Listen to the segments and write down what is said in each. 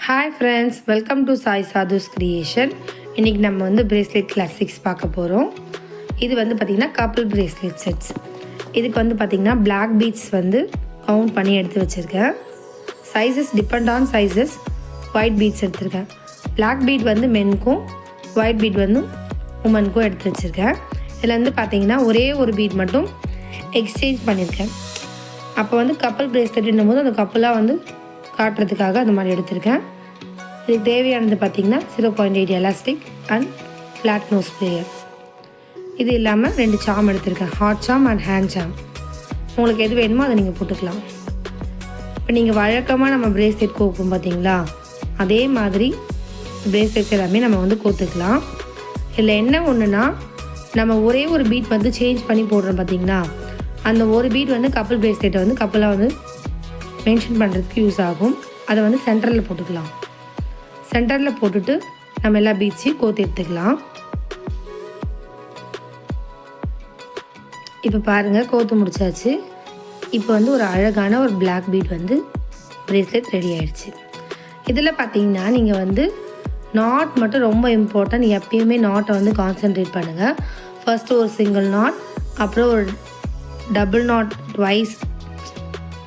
Hi friends, welcome to Sai sadhus creation. இன்றைக்கி நம்ம வந்து பிரேஸ்லெட் கிளாசிக்ஸ் பார்க்க போகிறோம். இது வந்து பார்த்திங்கன்னா கப்புள் பிரேஸ்லெட் செட்ஸ். இதுக்கு வந்து பார்த்திங்கன்னா பிளாக் பீட்ஸ் வந்து கவுண்ட் பண்ணி எடுத்து வச்சுருக்கேன். Sizes depend on sizes. White beads எடுத்திருக்கேன். பிளாக் பீட் வந்து மென்க்கும், ஒயிட் பீட் வந்து உமனுக்கும் எடுத்து வச்சுருக்கேன். இதில் வந்து பார்த்திங்கன்னா ஒரே ஒரு பீட் மட்டும் எக்ஸ்சேஞ்ச் பண்ணியிருக்கேன். அப்போ வந்து கப்புள் பிரேஸ்லெட்னும் போது அந்த கப்புளாக வந்து காட்டுறதுக்காக அந்த மாதிரி எடுத்திருக்கேன். இதுக்கு தேவையானது பார்த்திங்கன்னா 0.8 elastic and flat nose plier. இது இல்லாமல் 2 சாம் எடுத்திருக்கேன், heart charm and hand charm. உங்களுக்கு எது வேணுமோ அதை நீங்கள் போட்டுக்கலாம். இப்போ நீங்கள் வழக்கமாக நம்ம பிரேஸ்லெட் கோப்போம் பார்த்திங்களா, அதே மாதிரி பிரேஸ்லெட்ஸ் எல்லாமே நம்ம வந்து கோத்துக்கலாம். இதில் என்ன ஒன்றுனா, நம்ம ஒரே ஒரு பீட் வந்து சேஞ்ச் பண்ணி போடுறோம் பார்த்திங்களா, அந்த ஒரு பீட் வந்து கப்புள் பிரேஸ்லெட்டை வந்து கப்புளாக வந்து மென்ஷன் பண்ணுறதுக்கு யூஸ் ஆகும். அதை வந்து சென்டரில் போட்டுக்கலாம். சென்டரில் போட்டுட்டு நம்ம எல்லா பீட்ஸையும் கோத்து எடுத்துக்கலாம். இப்போ பாருங்கள், கோத்து முடிச்சாச்சு. இப்போ வந்து ஒரு அழகான ஒரு பிளாக் பீட் வந்து பிரேஸ்லெட் ரெடி ஆகிடுச்சு. இதில் பார்த்தீங்கன்னா நீங்கள் வந்து நாட் மட்டும் ரொம்ப இம்பார்ட்டன்ட். எப்பயுமே நாட்டை வந்து கான்சென்ட்ரேட் பண்ணுங்கள். ஃபஸ்ட்டு ஒரு சிங்கிள் நாட், அப்புறம் ஒரு double not, twice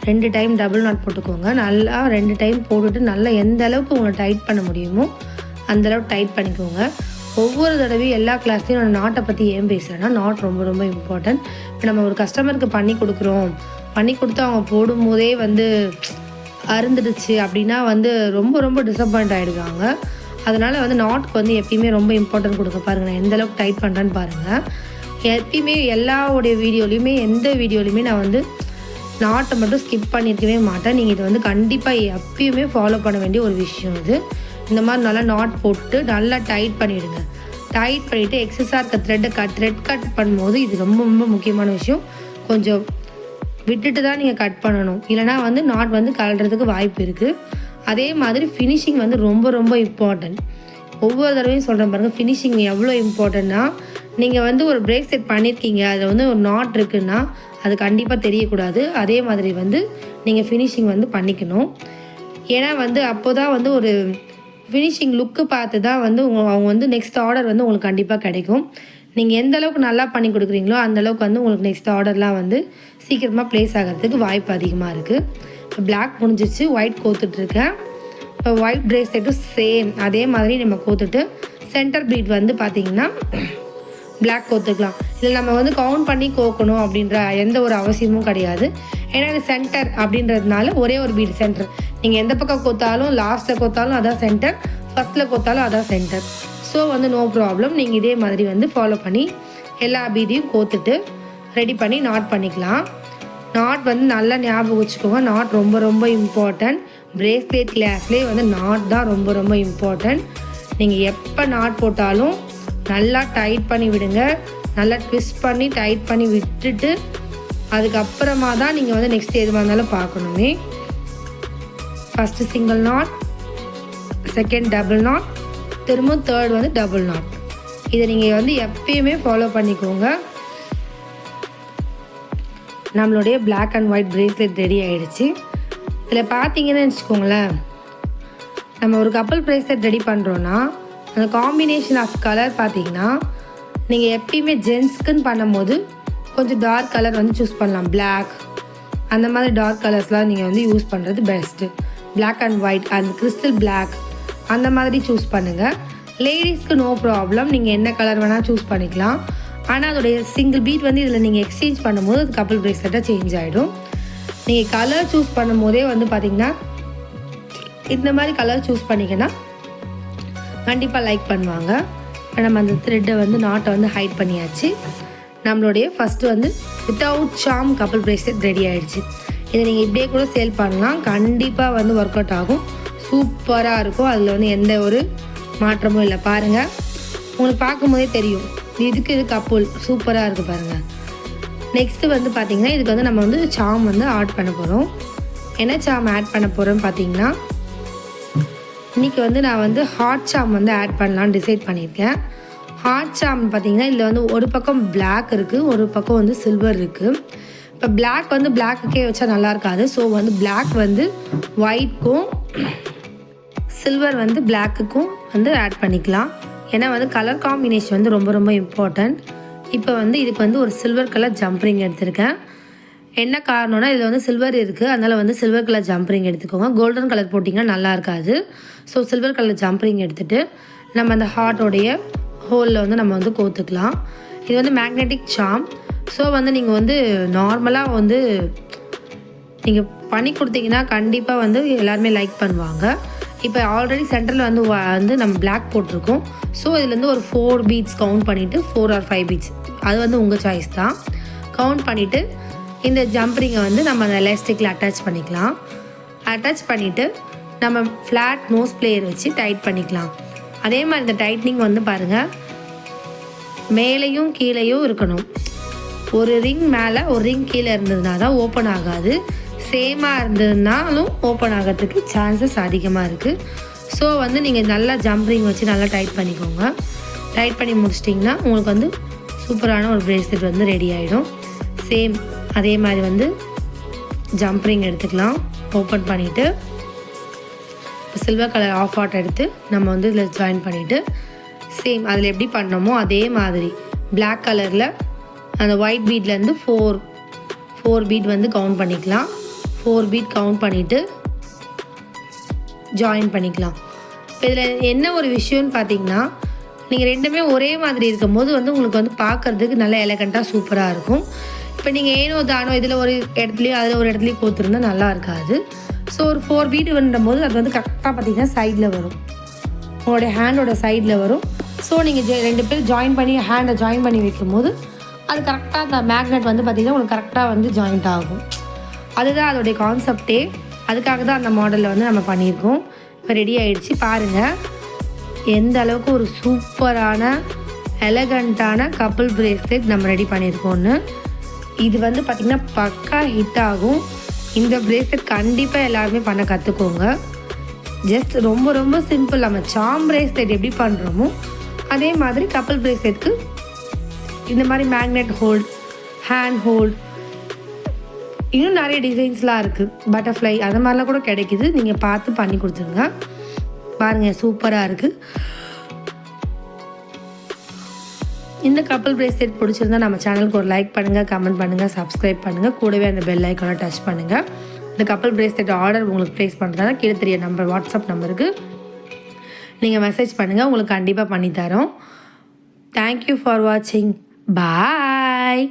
2 time double not போட்டுக்கோங்க. நல்லா 2 டைம் போட்டுட்டு நல்லா எந்த அளவுக்கு உங்களை டைட் பண்ண முடியுமோ அந்தளவுக்கு டைட் பண்ணிக்கோங்க. ஒவ்வொரு தடவையும் எல்லா கிளாஸ்லேயும் நான் நாட்டை பற்றி ஏன் பேசுகிறேன்னா, நாட் ரொம்ப ரொம்ப இம்பார்ட்டன்ட். இப்போ நம்ம ஒரு கஸ்டமருக்கு பண்ணி கொடுக்குறோம், பண்ணி கொடுத்து அவங்க போடும்போதே வந்து அருந்துடுச்சு அப்படின்னா வந்து ரொம்ப ரொம்ப டிசப்பாயிண்ட் ஆகிடுவாங்க. அதனால் வந்து நாட்டுக்கு வந்து எப்பயுமே ரொம்ப இம்பார்ட்டன்ட் கொடுக்க பாருங்கள். நான் எந்தளவுக்கு டைட் பண்ணுறேன்னு பாருங்கள். எப்பயுமே எல்லாவுடைய வீடியோலையுமே எந்த வீடியோலையுமே நான் வந்து நாட்டை மட்டும் ஸ்கிப் பண்ணியிருக்கவே மாட்டேன். நீங்கள் இதை வந்து கண்டிப்பாக எப்பயுமே ஃபாலோ பண்ண வேண்டிய ஒரு விஷயம் இது. இந்த மாதிரி நல்லா நாட் போட்டு நல்லா டைட் பண்ணிவிடுங்க. டைட் பண்ணிவிட்டு எக்ஸஸாக இருக்க த்ரெட் கட் பண்ணும்போது இது ரொம்ப ரொம்ப முக்கியமான விஷயம். கொஞ்சம் விட்டுட்டு தான் நீங்கள் கட் பண்ணணும், இல்லைனா வந்து நாட் வந்து கலடுறதுக்கு வாய்ப்பு இருக்குது. அதே மாதிரி ஃபினிஷிங் வந்து ரொம்ப ரொம்ப இம்பார்ட்டன்ட். ஒவ்வொரு தடவையும் சொல்கிறேன் பாருங்கள், ஃபினிஷிங் எவ்வளோ இம்பார்ட்டன்னா, நீங்கள் வந்து ஒரு பிரேஸ்லெட் பண்ணியிருக்கீங்க, அதில் வந்து ஒரு நாட் இருக்குன்னா அது கண்டிப்பாக தெரியக்கூடாது. அதே மாதிரி வந்து நீங்கள் ஃபினிஷிங் வந்து பண்ணிக்கணும். ஏன்னா வந்து அப்போ தான் வந்து ஒரு ஃபினிஷிங் லுக்கு பார்த்து தான் வந்து அவங்க வந்து நெக்ஸ்ட் ஆர்டர் வந்து உங்களுக்கு கண்டிப்பாக கிடைக்கும். நீங்கள் எந்த அளவுக்கு நல்லா பண்ணி கொடுக்குறீங்களோ அந்தளவுக்கு வந்து உங்களுக்கு நெக்ஸ்ட் ஆர்டர்லாம் வந்து சீக்கிரமாக ப்ளேஸ் ஆகிறதுக்கு வாய்ப்பு அதிகமாக இருக்குது. இப்போ பிளாக் முடிஞ்சிச்சு, ஒயிட் கோத்துட்ருக்கேன். இப்போ ஒயிட் பிரேஸ்லெட்டும் சேம் அதே மாதிரி நம்ம கோத்துட்டு சென்டர் பீட் வந்து பார்த்திங்கன்னா பிளாக் கோத்துக்கலாம். இதில் நம்ம வந்து கவுண்ட் பண்ணி கோக்கணும் அப்படின்ற எந்த ஒரு அவசியமும் கிடையாது. ஏன்னா இது சென்டர் அப்படின்றதுனால ஒரே ஒரு பீட் சென்டர். நீங்கள் எந்த பக்கம் கோத்தாலும், லாஸ்ட்டில் கோத்தாலும் அதான் சென்டர், ஃபஸ்ட்டில் கோத்தாலும் அதான் சென்டர். ஸோ வந்து நோ ப்ராப்ளம். நீங்கள் இதே மாதிரி வந்து ஃபாலோ பண்ணி எல்லா பீடையும் கோத்துட்டு ரெடி பண்ணி நாட் பண்ணிக்கலாம். நாட் வந்து நல்லா ஞாபகம் வச்சுக்கோங்க. நாட் ரொம்ப ரொம்ப இம்பார்ட்டன்ட். பிரேஸ்லெட் கிளாஸ்லேயே வந்து நாட் தான் ரொம்ப ரொம்ப இம்பார்ட்டன்ட். நீங்கள் எப்போ நாட் போட்டாலும் நல்லா டைட் பண்ணி விடுங்க. நல்லா ட்விஸ்ட் பண்ணி டைட் பண்ணி விட்டுட்டு அதுக்கப்புறமா தான் நீங்கள் வந்து நெக்ஸ்ட் எதுவாக இருந்தாலும் பார்க்கணுமே. First single knot, second double knot, திரும்ப தேர்ட் வந்து டபுள் நாட். இதை நீங்கள் வந்து எப்பயுமே ஃபாலோ பண்ணிக்கோங்க. நம்மளுடைய black and white bracelet ready ஆகிடுச்சு. இதில் பார்த்தீங்கன்னு வச்சுக்கோங்களேன், நம்ம ஒரு கப்புள் பிரேஸ்லெட் ரெடி பண்ணுறோன்னா அந்த காம்பினேஷன் ஆஃப் கலர் பார்த்திங்கன்னா, நீங்கள் எப்பயுமே ஜென்ஸ்க்குன்னு பண்ணும்போது கொஞ்சம் டார்க் கலர் வந்து சூஸ் பண்ணலாம். பிளாக் அந்த மாதிரி டார்க் கலர்ஸ்லாம் நீங்கள் வந்து யூஸ் பண்ணுறது best. Black and white and crystal black அந்த மாதிரி சூஸ் பண்ணுங்கள். லேடிஸ்க்கு நோ ப்ராப்ளம், நீங்கள் என்ன கலர் வேணால் சூஸ் பண்ணிக்கலாம். ஆனால் அதோடைய சிங்கிள் பீட் வந்து இதில் நீங்கள் எக்ஸ்சேஞ்ச் பண்ணும்போது அது கப்புள் பிரேஸ்லெட்டாக சேஞ்ச் ஆகிடும். நீங்கள் கலர் சூஸ் பண்ணும் போதே வந்து பார்த்திங்கன்னா இந்த மாதிரி கலர் சூஸ் பண்ணிங்கன்னா கண்டிப்பாக லைக் பண்ணுவாங்க. நம்ம அந்த த்ரெட்டை வந்து நாட்டை வந்து ஹைட் பண்ணியாச்சு. நம்மளுடைய ஃபஸ்ட்டு வந்து வித்தவுட் சாம் கப்புள் பிரேஸ்லெட் ரெடி ஆகிடுச்சு. இதை நீங்கள் இப்படியே கூட சேல் பண்ணலாம். கண்டிப்பாக வந்து ஒர்க் அவுட் ஆகும், சூப்பராக இருக்கும். அதில் வந்து எந்த ஒரு மாற்றமும் இல்லை. பாருங்கள், உங்களுக்கு பார்க்கும்போதே தெரியும் இதுக்கு இது கப்புள் சூப்பராக இருக்குது பாருங்கள். நெக்ஸ்ட்டு வந்து பார்த்திங்கன்னா இதுக்கு வந்து நம்ம வந்து சாம் வந்து ஆட் பண்ண போகிறோம். என்ன சாம் ஆட் பண்ண போகிறோன்னு பார்த்திங்கன்னா, இன்றைக்கி வந்து நான் வந்து ஹாட் சாம் வந்து ஆட் பண்ணலான்னு டிசைட் பண்ணியிருக்கேன். ஹாட் சாம் பார்த்திங்கன்னா இதில் வந்து ஒரு பக்கம் பிளாக் இருக்குது, ஒரு பக்கம் வந்து சில்வர் இருக்குது. இப்போ பிளாக் வந்து பிளாக்குக்கே வச்சா நல்லா இருக்காது. ஸோ வந்து பிளாக் வந்து ஒயிட்க்கும் சில்வர் வந்து பிளாக்குக்கும் வந்து ஆட் பண்ணிக்கலாம். ஏன்னா வந்து கலர் காம்பினேஷன் வந்து ரொம்ப ரொம்ப இம்பார்ட்டண்ட். இப்போ வந்து இதுக்கு வந்து ஒரு சில்வர் கலர் ஜம்ப் ரிங் எடுத்திருக்கேன். என்ன காரணம்னா இதில் வந்து சில்வர் இருக்குது, அதனால் வந்து சில்வர் கலர் ஜம்ப் ரிங் எடுத்துக்கோங்க. கோல்டன் கலர் போட்டிங்கன்னா நல்லா இருக்காது. So silver colour jump ring எடுத்துகிட்டு நம்ம அந்த ஹார்ட்டோடைய ஹோலில் வந்து நம்ம வந்து கோத்துக்கலாம். இது வந்து மேக்னெட்டிக் சார்ம். ஸோ வந்து நீங்கள் வந்து நார்மலாக வந்து நீங்கள் பண்ணி கொடுத்தீங்கன்னா கண்டிப்பாக வந்து எல்லாருமே லைக் பண்ணுவாங்க. இப்போ ஆல்ரெடி சென்டரில் வந்து நம்ம பிளாக் போட்டிருக்கோம். ஸோ இதுலேருந்து ஒரு 4 பீட்ஸ் கவுண்ட் பண்ணிவிட்டு 4 or 5 பீட்ஸ் அது வந்து உங்கள் சாய்ஸ் தான். கவுண்ட் பண்ணிவிட்டு இந்த ஜம்ப்ரிங்கை வந்து நம்ம அந்த எலாஸ்டிக்கில் அட்டாச் பண்ணிக்கலாம். அட்டாச் பண்ணிவிட்டு நம்ம ஃப்ளாட் நோஸ் பிளேயர் வச்சு டைட் பண்ணிக்கலாம். அதே மாதிரி இந்த டைட்னிங் வந்து பாருங்கள், மேலேயும் கீழேயும் இருக்கணும். ஒரு ரிங் மேலே ஒரு ரிங் கீழே இருந்ததுனா தான் ஓப்பன் ஆகாது. சேமாக இருந்ததுனாலும் ஓப்பன் ஆகிறதுக்கு சான்சஸ் அதிகமாக இருக்குது. ஸோ வந்து நீங்கள் நல்லா ஜம்ப்ரிங் வச்சு நல்லா டைட் பண்ணிக்கோங்க. டைட் பண்ணி முடிச்சிட்டிங்கன்னா உங்களுக்கு வந்து சூப்பரான ஒரு பிரேஸ்லெட் வந்து ரெடி ஆகிடும். சேம் அதே மாதிரி வந்து ஜம்ப்ரிங் எடுத்துக்கலாம். ஓப்பன் பண்ணிவிட்டு சில்வர் கலர் ஆஃப் ஹார்ட் எடுத்து நம்ம வந்து இதில் ஜாயின் பண்ணிவிட்டு சேம் அதில் எப்படி பண்ணோமோ அதே மாதிரி பிளாக் கலரில் அந்த ஒயிட் பீட்லேருந்து 4 பீட் வந்து கவுண்ட் பண்ணிக்கலாம். 4 பீட் கவுண்ட் பண்ணிவிட்டு ஜாயின் பண்ணிக்கலாம். இப்போ இதில் என்ன ஒரு விஷயம்னு பார்த்தீங்கன்னா, நீங்கள் ரெண்டுமே ஒரே மாதிரி இருக்கும்போது வந்து உங்களுக்கு வந்து பார்க்குறதுக்கு நல்லா எலகண்ட்டாக சூப்பராக இருக்கும். இப்போ நீங்கள் ஏனோ தானோ இதில் ஒரு இடத்துலையும் அதில் ஒரு இடத்துலையும் கோத்துருந்தா நல்லா இருக்காது. ஸோ ஒரு 4 பீட் பண்ணும்போது அது வந்து கரெக்டாக பார்த்தீங்கன்னா சைடில் வரும், உங்களுடைய ஹேண்டோட சைடில் வரும். ஸோ நீங்கள் 2 பேர் ஜாயின் பண்ணி ஹேண்டை ஜாயின் பண்ணி வைக்கும்போது அது கரெக்டாக அந்த மேக்னெட் வந்து பார்த்திங்கன்னா உங்களுக்கு கரெக்டாக வந்து ஜாயிண்ட் ஆகும். அதுதான் அதோடைய கான்செப்டே. அதுக்காக தான் அந்த மாடலில் வந்து நம்ம பண்ணியிருக்கோம். இப்போ ரெடி ஆகிடுச்சு. பாருங்கள் எந்த அளவுக்கு ஒரு சூப்பரான எலகண்ட்டான கப்புள் பிரேஸ்லெட் நம்ம ரெடி பண்ணியிருக்கோன்னு. இது வந்து பார்த்திங்கன்னா பக்கா ஹிட் ஆகும். இந்த பிரேஸ்லெட் கண்டிப்பாக எல்லாருமே பண்ண கற்றுக்கோங்க. ஜஸ்ட் ரொம்ப ரொம்ப சிம்பிள். நம்ம சார்ம் பிரேஸ்லெட் எப்படி பண்ணுறோமோ அதே மாதிரி கப்புள் பிரேஸ்லெட்க்கு இந்த மாதிரி மேக்னெட் ஹோல்ட், ஹேண்ட் ஹோல்ட், இன்னும் நிறைய டிசைன்ஸ்லாம் இருக்குது. பட்டர்ஃப்ளை அது மாதிரிலாம் கூட கிடைக்கிது. நீங்கள் பார்த்து பண்ணி கொடுத்துருங்க. பாருங்கள் சூப்பராக இருக்குது. இந்த கப்புள் பிரேஸ்லெட் பிடிச்சிருந்தா நம்ம சேனலுக்கு ஒரு லைக் பண்ணுங்கள், கமெண்ட் பண்ணுங்கள், சப்ஸ்கிரைப் பண்ணுங்கள். கூடவே அந்த பெல் ஐக்கானை டச் பண்ணுங்கள். இந்த கப்புள் பிரேஸ்லெட் ஆர்டர் உங்களுக்கு ப்ளேஸ் பண்ணுறதா கீழே தெரிய நம்பர், வாட்ஸ்அப் நம்பருக்கு நீங்கள் மெசேஜ் பண்ணுங்கள். உங்களுக்கு கண்டிப்பாக பண்ணித்தரோம். தேங்க்யூ ஃபார் வாட்சிங். பாய்.